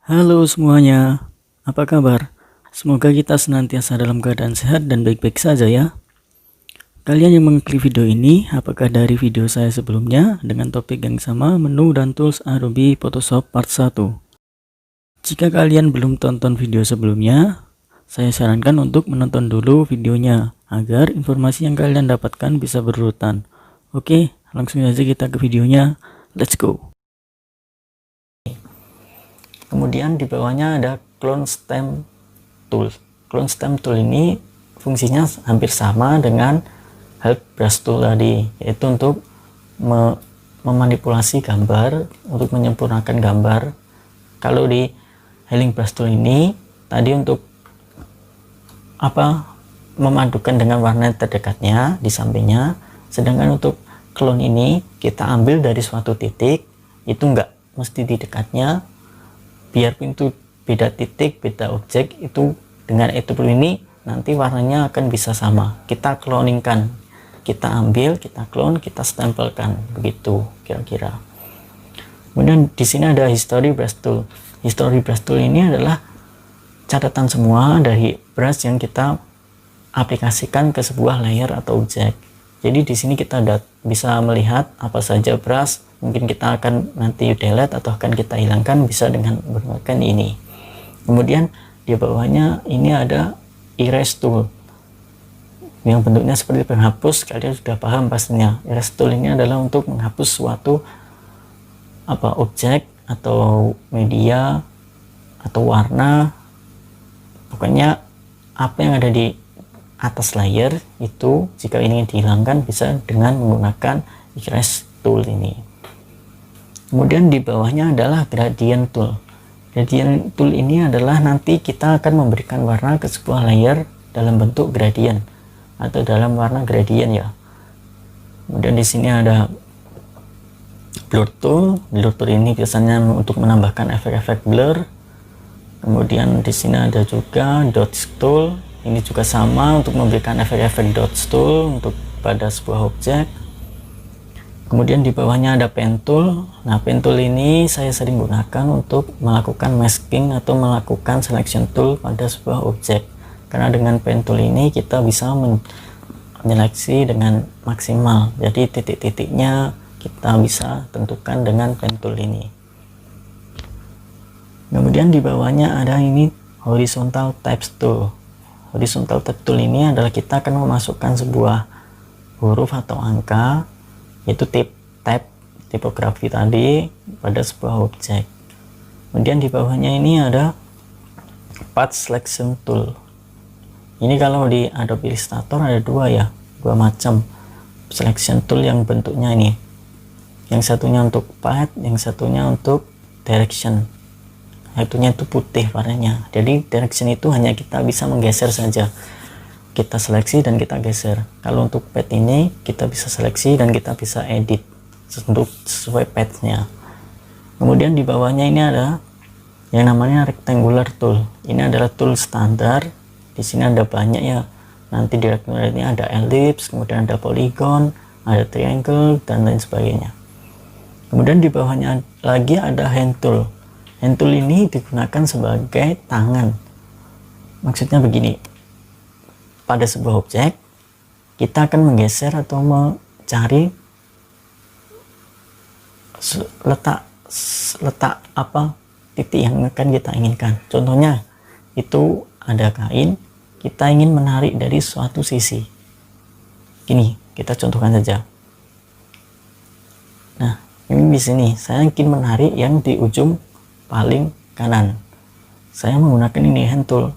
Halo semuanya, apa kabar? Semoga kita senantiasa dalam keadaan sehat dan baik-baik saja ya. Kalian yang mengklik video ini, apakah dari video saya sebelumnya dengan topik yang sama, menu dan tools Adobe Photoshop Part 1? Jika kalian belum tonton video sebelumnya, saya sarankan untuk menonton dulu videonya, agar informasi yang kalian dapatkan bisa berurutan. Oke, langsung saja kita ke videonya, let's go! Kemudian di bawahnya ada Clone Stamp Tool. Clone Stamp Tool ini fungsinya hampir sama dengan Help Brush Tool tadi, yaitu untuk memanipulasi gambar, untuk menyempurnakan gambar. Kalau di Healing Brush Tool ini tadi untuk memadukan dengan warna terdekatnya di sampingnya, sedangkan untuk clone ini kita ambil dari suatu titik, itu enggak mesti di dekatnya, biarpun itu beda titik, beda objek, itu dengan tool ini nanti warnanya akan bisa sama. Kita cloningkan, kita ambil, kita clone, kita stempelkan, begitu kira-kira. Kemudian di sini ada History Brush Tool. History Brush Tool ini adalah catatan semua dari brush yang kita aplikasikan ke sebuah layer atau objek. Jadi di sini kita bisa melihat apa saja brush mungkin kita akan nanti delete atau akan kita hilangkan, bisa dengan menggunakan ini. Kemudian di bawahnya ini ada Erase Tool yang bentuknya seperti penghapus. Kalian sudah paham pastinya. Erase Tool ini adalah untuk menghapus suatu objek atau media atau warna, pokoknya apa yang ada di atas layer itu jika ingin dihilangkan bisa dengan menggunakan Erase Tool ini. Kemudian di bawahnya adalah Gradient Tool. Gradient Tool ini adalah nanti kita akan memberikan warna ke sebuah layer dalam bentuk gradient atau dalam warna gradient ya. Kemudian di sini ada Blur Tool. Blur Tool ini biasanya untuk menambahkan efek-efek blur. Kemudian di sini ada juga Dots Tool. Ini juga sama untuk memberikan efek-efek Dots Tool untuk pada sebuah objek. Kemudian di bawahnya ada Pen Tool. Nah, Pen Tool ini saya sering gunakan untuk melakukan masking atau melakukan selection tool pada sebuah objek. Karena dengan Pen Tool ini kita bisa menyeleksi dengan maksimal. Jadi titik-titiknya kita bisa tentukan dengan Pen Tool ini. Kemudian di bawahnya ada ini Horizontal Types Tool. Horizontal Type Tool ini adalah kita akan memasukkan sebuah huruf atau angka, yaitu type tipografi tadi pada sebuah objek. Kemudian di bawahnya ini ada Path Selection Tool. Ini kalau di Adobe Illustrator ada dua macam selection tool yang bentuknya ini. Yang satunya untuk path, yang satunya untuk direction. Satunya itu putih warnanya. Jadi direction itu hanya kita bisa menggeser saja. Kita seleksi dan kita geser. Kalau untuk path ini kita bisa seleksi dan kita bisa edit untuk sesuai pathnya. Kemudian di bawahnya ini ada yang namanya rectangular tool. Ini adalah tool standar. Di sini ada banyak ya. Nanti di rectangular ini ada ellipse, kemudian ada polygon, ada triangle dan lain sebagainya. Kemudian di bawahnya lagi ada hand tool. Hand tool ini digunakan sebagai tangan. Maksudnya begini. Pada sebuah objek kita akan menggeser atau mencari letak titik yang akan kita inginkan. Contohnya itu ada kain, kita ingin menarik dari suatu sisi. Gini, kita contohkan saja. Nah, ini di sini saya ingin menarik yang di ujung paling kanan. Saya menggunakan ini hand tool.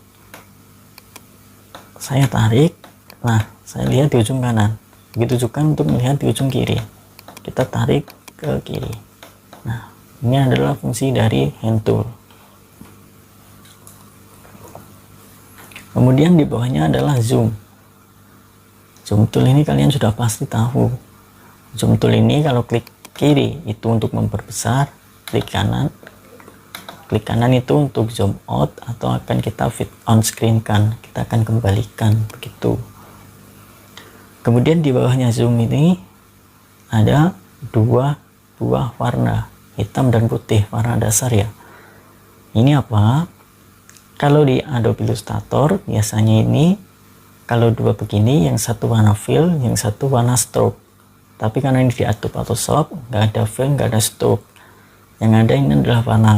Saya tarik, nah saya lihat di ujung kanan. Begitu juga untuk melihat di ujung kiri. Kita tarik ke kiri. Nah, ini adalah fungsi dari hand tool. Kemudian di bawahnya adalah zoom. Zoom tool ini kalian sudah pasti tahu. Zoom tool ini kalau klik kiri itu untuk memperbesar, klik kanan itu untuk zoom out atau akan kita fit on screen kan, kita akan kembalikan begitu. Kemudian di bawahnya zoom ini ada dua buah warna, hitam dan putih, warna dasar ya. Ini apa? Kalau di Adobe Illustrator biasanya ini kalau dua begini, yang satu warna fill, yang satu warna stroke. Tapi karena ini di Adobe Photoshop nggak ada fill, nggak ada stroke. Yang ada ini adalah warna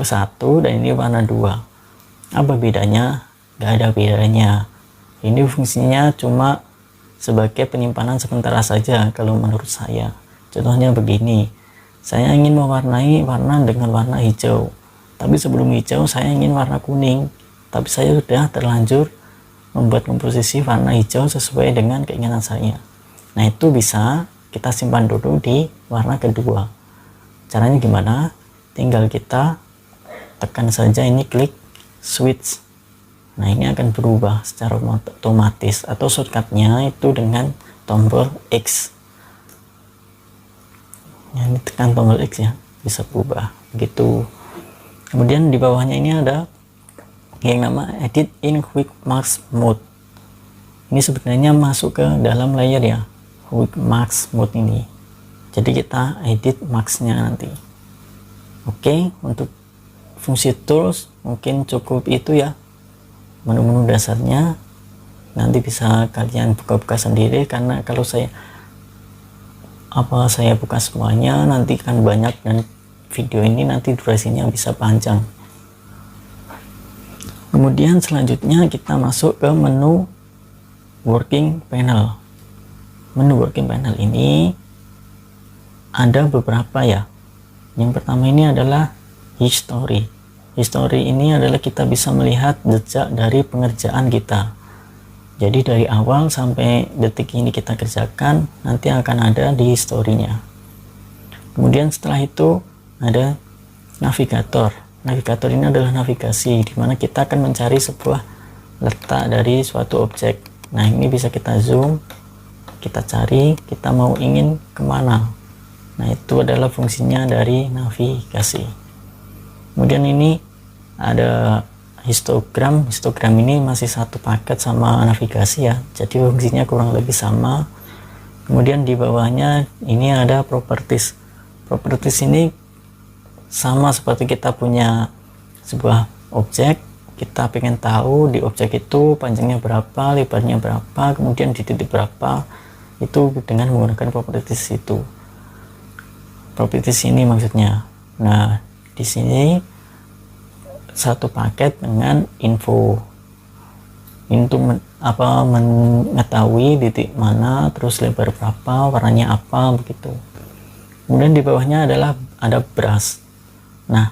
satu dan ini warna 2. Apa bedanya? Nggak ada bedanya. Ini fungsinya cuma sebagai penyimpanan sementara saja kalau menurut saya. Contohnya begini, saya ingin mewarnai warna dengan warna hijau, tapi sebelum hijau saya ingin warna kuning, tapi saya sudah terlanjur membuat komposisi warna hijau sesuai dengan keinginan saya. Nah, itu bisa kita simpan dulu di warna kedua. Caranya gimana? Tinggal kita tekan saja ini, klik switch. Nah, ini akan berubah secara otomatis, atau shortcutnya itu dengan tombol X. Ya, ini tekan tombol X ya, bisa berubah begitu. Kemudian di bawahnya ini ada yang nama edit in quick mask mode. Ini sebenarnya masuk ke dalam layer ya, quick mask mode ini. Jadi kita edit masknya nanti. Oke, untuk fungsi tools mungkin cukup itu ya. Menu-menu dasarnya nanti bisa kalian buka-buka sendiri, karena kalau saya buka semuanya nanti kan banyak dan video ini nanti durasinya bisa panjang. Kemudian selanjutnya kita masuk ke menu working panel. Menu working panel ini ada beberapa ya. Yang pertama ini adalah history. History ini adalah kita bisa melihat jejak dari pengerjaan kita. Jadi dari awal sampai detik ini kita kerjakan, nanti akan ada di historinya. Kemudian setelah itu ada navigator. Navigator ini adalah navigasi, di mana kita akan mencari sebuah letak dari suatu objek. Nah, ini bisa kita zoom, kita cari, kita mau ingin kemana. Nah, itu adalah fungsinya dari navigasi. Kemudian ini ada histogram. Histogram ini masih satu paket sama navigasi ya, jadi fungsinya kurang lebih sama. Kemudian di bawahnya ini ada properties. Properties ini sama seperti kita punya sebuah objek, kita pengen tahu di objek itu panjangnya berapa, lebarnya berapa, kemudian di titik berapa, itu dengan menggunakan properties itu. Properties ini maksudnya. Nah, di sini satu paket dengan info untuk mengetahui titik mana, terus lebar berapa, warnanya apa, begitu. Kemudian di bawahnya adalah ada brush. Nah,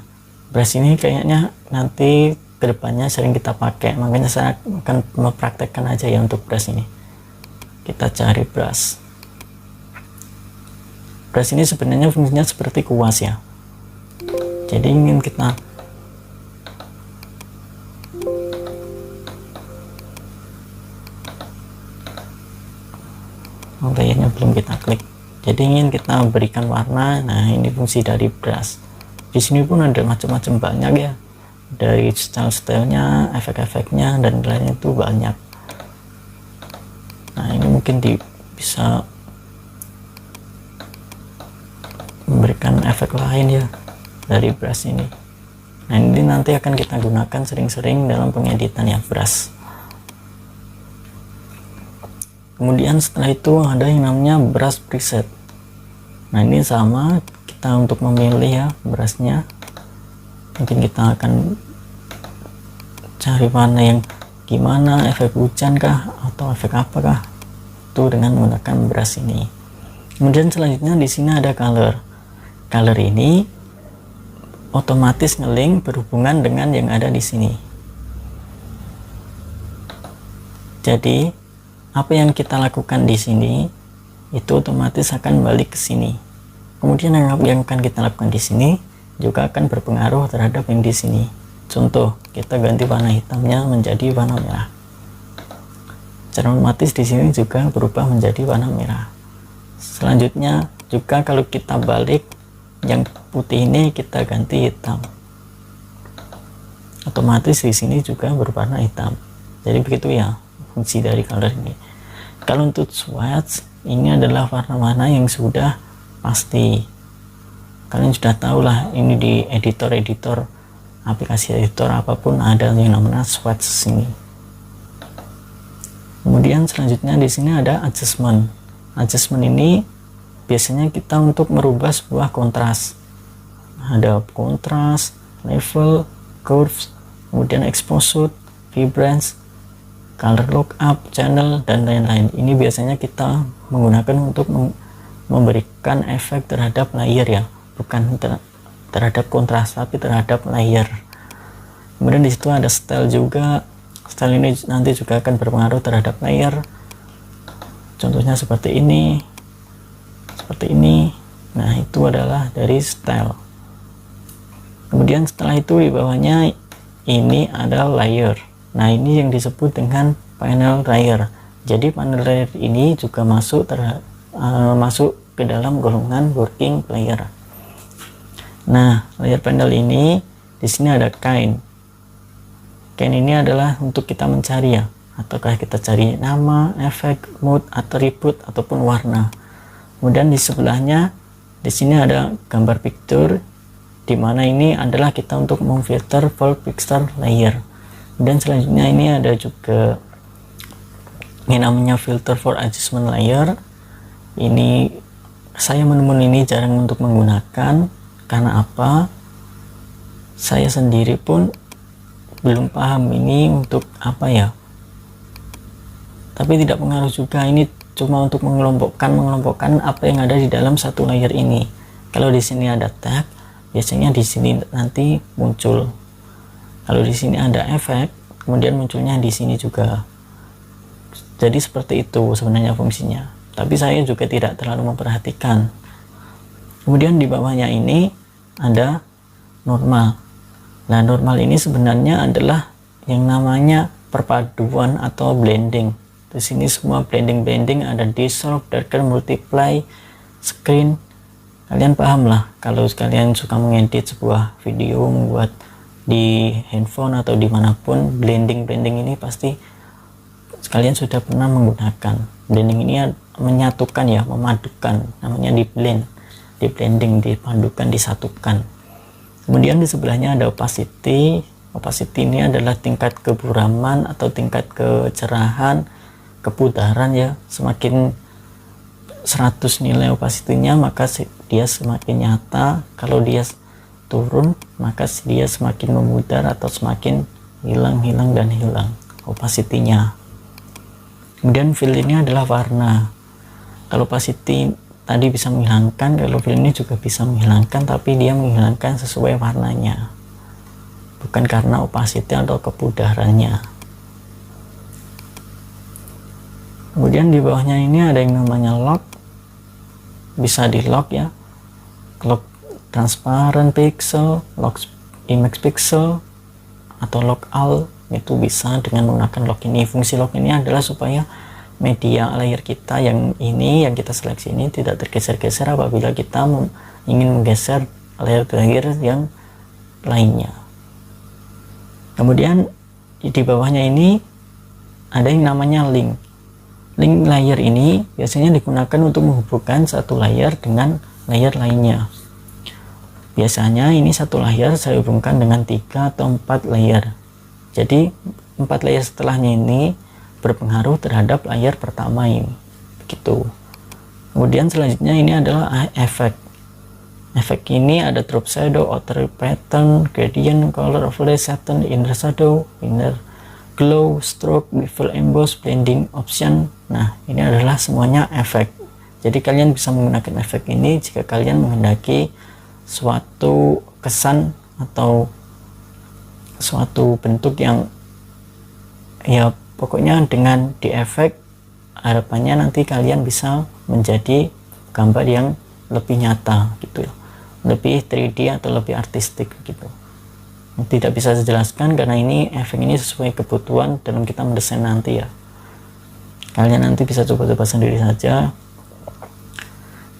brush ini kayaknya nanti kedepannya sering kita pakai, makanya saya akan mempraktekkan aja ya untuk brush ini. Kita cari brush. Brush ini sebenarnya fungsinya seperti kuas ya, jadi ingin kita layarnya belum kita klik, jadi ingin kita berikan warna. Nah, ini fungsi dari brush. Di sini pun ada macam-macam banyak ya, dari style-stylenya, efek-efeknya, dan lainnya itu banyak. Nah, ini mungkin bisa memberikan efek lain ya dari brush ini. Nah, ini nanti akan kita gunakan sering-sering dalam pengeditan ya, brush. Kemudian setelah itu ada yang namanya brush preset. Nah, ini sama, kita untuk memilih ya brushnya. Mungkin kita akan cari warna yang gimana, efek hujan kah atau efek apakah, itu dengan menggunakan brush ini. Kemudian selanjutnya di sini ada color. Color ini otomatis nge-link berhubungan dengan yang ada di sini. Jadi apa yang kita lakukan di sini itu otomatis akan balik ke sini. Kemudian yang akan kita lakukan di sini juga akan berpengaruh terhadap yang di sini. Contoh, kita ganti warna hitamnya menjadi warna merah. Secara otomatis di sini juga berubah menjadi warna merah. Selanjutnya juga kalau kita balik, yang putih ini kita ganti hitam, otomatis di sini juga berwarna hitam. Jadi begitu ya fungsi dari color ini. Kalau untuk swatch, ini adalah warna-warna yang sudah pasti. Kalian sudah tahu lah, ini di editor-editor aplikasi editor apapun ada yang namanya swatches ini. Kemudian selanjutnya di sini ada adjustment. Adjustment ini biasanya kita untuk merubah sebuah kontras. Ada kontras, level, curves, kemudian exposure, vibrance, color lookup, channel, dan lain-lain. Ini biasanya kita menggunakan untuk memberikan efek terhadap layer ya, bukan terhadap kontras tapi terhadap layer. Kemudian di situ ada style juga. Style ini nanti juga akan berpengaruh terhadap layer. Contohnya seperti ini, seperti ini. Nah, itu adalah dari style. Kemudian setelah itu di bawahnya ini ada layer. Nah, ini yang disebut dengan panel layer. Jadi panel layer ini juga masuk ke dalam golongan working layer. Nah, layer panel ini di sini ada kind. Kind ini adalah untuk kita mencari ya, ataukah kita cari nama, efek, mood, attribute ataupun warna. Kemudian di sebelahnya di sini ada gambar picture, di mana ini adalah kita untuk memfilter full picture layer. Dan selanjutnya ini ada juga ini namanya filter for adjustment layer. Ini saya menemukan ini jarang untuk menggunakan. Karena apa? Saya sendiri pun belum paham ini untuk apa ya. Tapi tidak pengaruh juga, ini cuma untuk mengelompokkan apa yang ada di dalam satu layer ini. Kalau di sini ada tag, biasanya di sini nanti muncul. Kalau di sini ada efek, kemudian munculnya di sini juga. Jadi seperti itu sebenarnya fungsinya. Tapi saya juga tidak terlalu memperhatikan. Kemudian di bawahnya ini ada normal. Nah, normal ini sebenarnya adalah yang namanya perpaduan atau blending. Di sini semua blending ada dissolve, darken, multiply, screen. Kalian paham lah kalau kalian suka mengedit sebuah video, membuat di handphone atau dimanapun, blending ini pasti kalian sudah pernah menggunakan. Blending ini menyatukan ya, memadukan, namanya di blending, dipadukan, disatukan. Kemudian di sebelahnya ada opacity. Opacity ini adalah tingkat keburaman atau tingkat kecerahan, keputaran ya. Semakin 100 nilai opacity-nya maka dia semakin nyata. Kalau dia turun maka dia semakin memudar atau semakin hilang opacity-nya. Kemudian fill ini adalah warna. Kalau opacity tadi bisa menghilangkan, kalau fill ini juga bisa menghilangkan, tapi dia menghilangkan sesuai warnanya, bukan karena opacity atau kepudarannya. Kemudian di bawahnya ini ada yang namanya lock, bisa di lock ya, lock transparent pixel, lock image pixel, atau lock all. Itu bisa dengan menggunakan lock ini. Fungsi lock ini adalah supaya media layer kita yang kita seleksi ini tidak tergeser-geser apabila kita ingin menggeser layer yang lainnya. Kemudian di bawahnya ini ada yang namanya link. Link layer ini biasanya digunakan untuk menghubungkan satu layer dengan layer lainnya. Biasanya ini satu layer saya hubungkan dengan 3 atau 4 layer. Jadi 4 layer setelahnya ini berpengaruh terhadap layer pertama ini, begitu. Kemudian selanjutnya ini adalah efek. Efek ini ada drop shadow, outer pattern, gradient, color, overlay, satin, inner shadow, inner glow, stroke, bevel, emboss, blending option. Nah, ini adalah semuanya efek. Jadi kalian bisa menggunakan efek ini jika kalian menghendaki suatu kesan atau suatu bentuk yang ya pokoknya dengan di efek, harapannya nanti kalian bisa menjadi gambar yang lebih nyata gitu ya, lebih 3D atau lebih artistik gitu. Tidak bisa dijelaskan karena ini efek ini sesuai kebutuhan dalam kita mendesain nanti ya. Kalian nanti bisa coba-coba sendiri saja.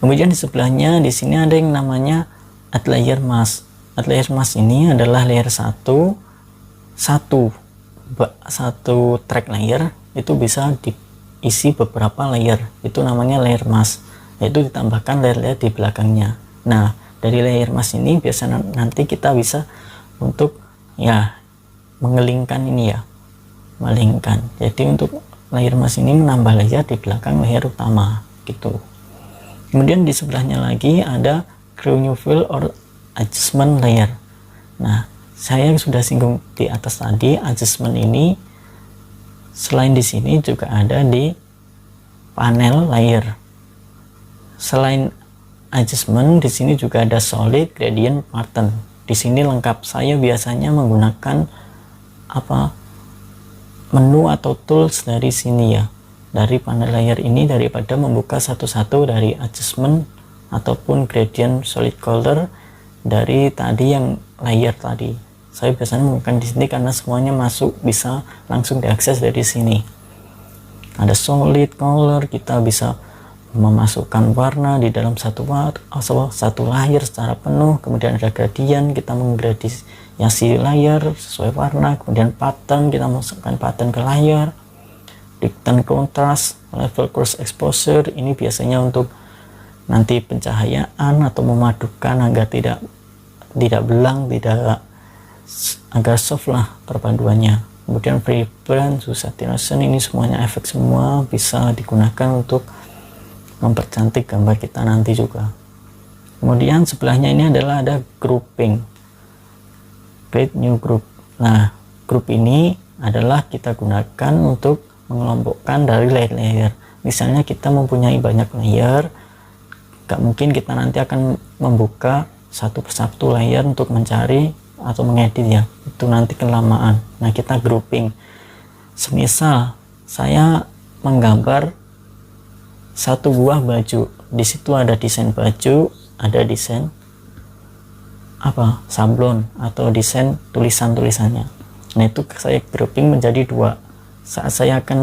Kemudian di sebelahnya di sini ada yang namanya add layer mask. Add layer mask ini adalah layer satu track layer itu bisa diisi beberapa layer, itu namanya layer mask, yaitu ditambahkan layer-layer di belakangnya. Nah, dari layer mask ini biasanya nanti kita bisa untuk ya mengelingkan ini ya, melingkan. Jadi untuk layer mask ini menambah layer di belakang layer utama gitu. Kemudian di sebelahnya lagi ada crew new fill or adjustment layer. Nah, saya sudah singgung di atas tadi, adjustment ini selain di sini juga ada di panel layer. Selain adjustment, di sini juga ada solid, gradient, pattern. Di sini lengkap. Saya biasanya menggunakan menu atau tools dari sini ya, dari panel layer ini, daripada membuka satu-satu dari adjustment ataupun gradient, solid color dari tadi yang layer tadi. Saya biasanya menggunakan di sini karena semuanya masuk, bisa langsung diakses dari sini. Ada solid color, kita bisa memasukkan warna di dalam satu layer secara penuh. Kemudian ada gradient, kita menggradasi layer sesuai warna. Kemudian pattern, kita masukkan pattern ke layer. Dictant contrast, level cross exposure, ini biasanya untuk nanti pencahayaan atau memadukan agar tidak belang, agar soft lah perpaduannya. Kemudian vibrance, saturation, ini semuanya efek semua bisa digunakan untuk mempercantik gambar kita nanti juga. Kemudian sebelahnya ini adalah ada grouping, create new group. Nah, group ini adalah kita gunakan untuk mengelompokkan dari layer-layer. Misalnya kita mempunyai banyak layer, gak mungkin kita nanti akan membuka satu persatu layer untuk mencari atau mengedit ya, itu nanti kelamaan. Nah, kita grouping. Semisal saya menggambar satu buah baju, di situ ada desain baju, ada desain sablon atau desain tulisannya. Nah, itu saya grouping menjadi dua. Saat saya akan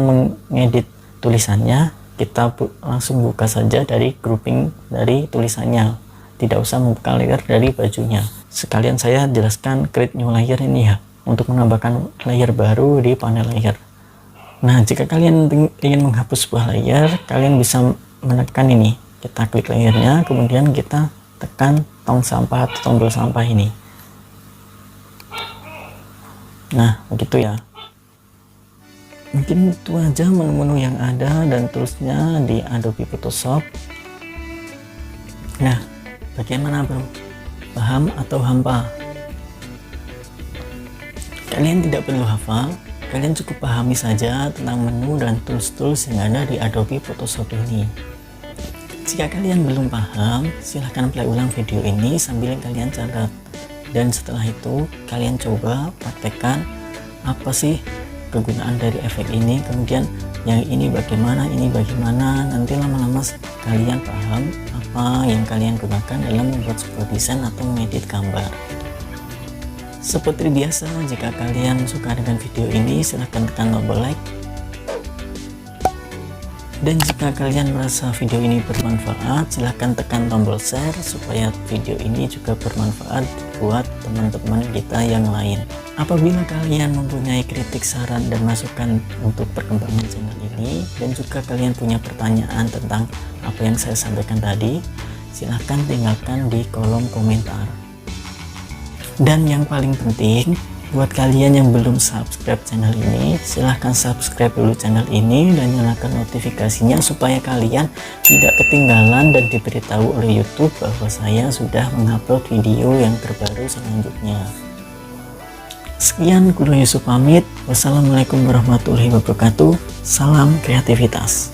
mengedit tulisannya, kita langsung buka saja dari grouping dari tulisannya, tidak usah membuka layer dari bajunya. Sekalian saya jelaskan create new layer ini ya, untuk menambahkan layer baru di panel layer. Nah, jika kalian ingin menghapus sebuah layer, kalian bisa menekan ini. Kita klik layernya, kemudian kita tekan tong sampah atau tombol sampah ini. Nah, begitu ya. Mungkin itu aja menu-menu yang ada dan toolsnya di Adobe Photoshop. Nah, bagaimana bro? Paham atau hampa? Kalian tidak perlu hafal. Kalian cukup pahami saja tentang menu dan tools-tools yang ada di Adobe Photoshop ini. Jika kalian belum paham, silahkan play ulang video ini sambil kalian catat. Dan setelah itu, kalian coba praktekkan apa sih kegunaan dari efek ini, kemudian yang ini bagaimana, nanti lama-lama kalian paham apa yang kalian gunakan dalam membuat sebuah desain atau mengedit gambar. Seperti biasa, jika kalian suka dengan video ini, silahkan tekan tombol like. Dan jika kalian merasa video ini bermanfaat, silahkan tekan tombol share supaya video ini juga bermanfaat buat teman-teman kita yang lain. Apabila kalian mempunyai kritik, saran, dan masukan untuk perkembangan channel ini, dan juga kalian punya pertanyaan tentang apa yang saya sampaikan tadi, silahkan tinggalkan di kolom komentar. Dan yang paling penting, buat kalian yang belum subscribe channel ini, silahkan subscribe dulu channel ini dan nyalakan notifikasinya supaya kalian tidak ketinggalan dan diberitahu oleh YouTube bahwa saya sudah mengupload video yang terbaru selanjutnya. Sekian, Guru Yusuf pamit. Wassalamualaikum warahmatullahi wabarakatuh. Salam kreativitas.